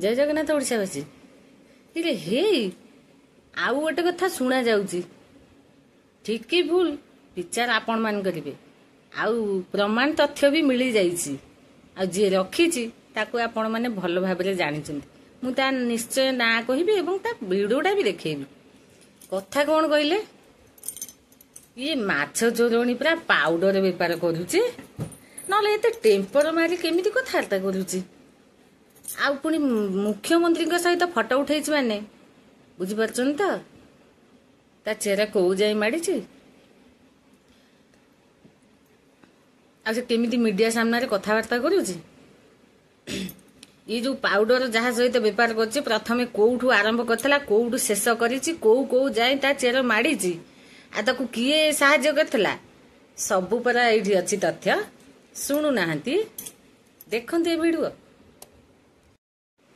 जय जगन्नाथ ओडिशावासी इरे हे आउ गोटे कथा शुणा जाउची ठीक कि भूल विचार आपण मान करिवे आउ प्रमाण तथ्य भी मिली जाइछि आ जे रखिछि ताकू आपण माने भल भाबरे जानिछन्ति मु ता निश्चय ना कहिबे एवं ता वीडियोटा भी देखेबी कथा कोन कइले ये माछ चोरणी पूरा पाउडर बेपार करूची नले एते टेम्पर मारी केमिति कथार्ता करूची आउ पुणी मुख्यमंत्री सहित फोटो उठे माने बुझीपार तो ता चेहरा कौ जाए माड़ी केमिति मीडिया सामने कथबार्ता करुची ये जो पाउडर जहाँ सहित बेपार कर प्रथम कौठू आरंभ करता कौठू शेष कर कौ जाए ता चेहरा माड़ी ताकू किए साहाय्य करथिला सबु परा एठी अछि तथ्य सुनु नाहंती देखंते वीडियो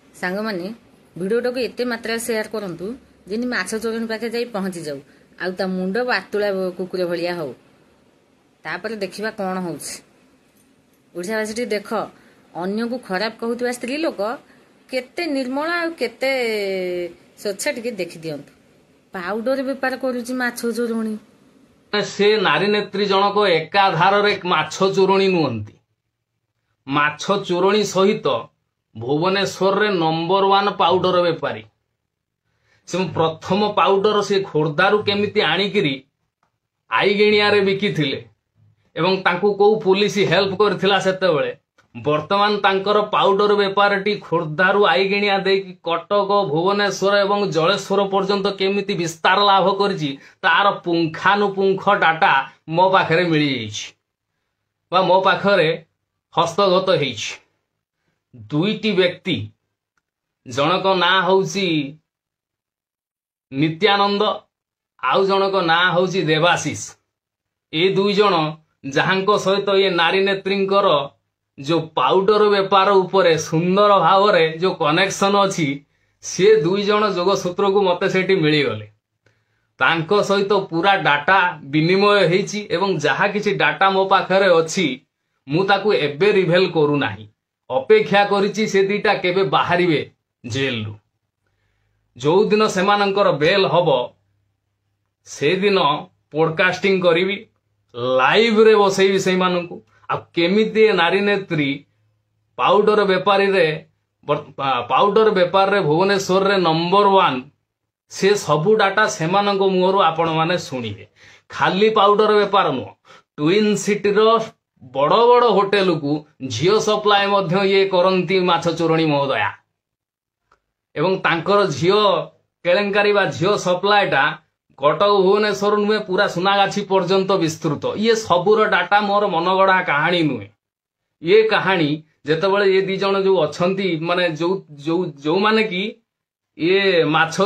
सांग माने वीडियोटा को एते मात्रा शेयर करंतु जेनी माछ चोरणी पाखे जाई पहुंची जाऊ आ ता मुंड बातुला कुकुर भलिया हो तापर देखिबा कोन होउछ ओडिसावासी देख अन्य को खराब कहउतबा स्त्री लोक केते निर्मल आ केते स्वच्छ टिके देखि दियंतु पाउडर बेपार करूची माछ चोरणी से नारी नेत्री जनक एकाधार माछ चोरणी नुहंती माछ चोरणी सहित भुवनेश्वर रे नंबर 1 पाउडर बेपारी से प्रथम पाउडर से खोर्धारू केमिति आनिकिरी आईगेणिया रे बिकिथिले एवं तांकू को पुलिस हेल्प करथिला सेते बेले वर्तमान तांकर पाउडर बेपारटी खोर्धारू आईगेणिया देकी कटक भुवनेश्वर एवं जलेश्वर पर्यंत केमिति विस्तार लाभ करछि तार पुंखानुपुंख डाटा मो पाखरे मिली जाइछि बा मो पाखरे हस्तगत हेछि दुईटी व्यक्ति जनक ना हौछि नित्यानंद आउ जनक ना हौछि देवाशीष ए दुई जन जहांको सहित ये नारी नेत्रींकर जो पाउडर बेपार उपरे सुंदर भाव रे जो कनेक्शन अछि से दुई जन जोगसूत्र को मते सेठी मिली गले तांको सहित पूरा डाटा विनिमय हेछि एवं जहा किछि डाटा मो पाखरे अछि मु ताकू एबे रिवेल करू नाही अपेक्षा करिछि से दीटा केबे बाहरिबे जेल रु जो दिन सेमानंकर बेल हबो से दिन पॉडकास्टिंग करिवि लाइव रे बसैबि सेमानंकु आ केमिति नारी नेत्री पाउडर बेपारी रे भुवनेश्वर रे नंबर 1 से सबु डाटा सेमानंको मुहरु आपण माने सुनिबे खाली पाउडर बेपार नु ट्विन सिटी रो बड़ बड़ होटेल को झियो सप्लाई मध्य ये करंती माछ चोरणी महोदया एवं तांकर झियो केलेंकारी बा झियो सप्लाईटा कटक भुवनेश्वर नुहे पूरा सुनागाछी पर्यंत विस्तृत ये सबुर डाटा मोर मनगढ़ा कहानी नुहे ये कहानी जेतेबेले ये दी जण जो अछंती माने जो जो जो माने कि ये माछ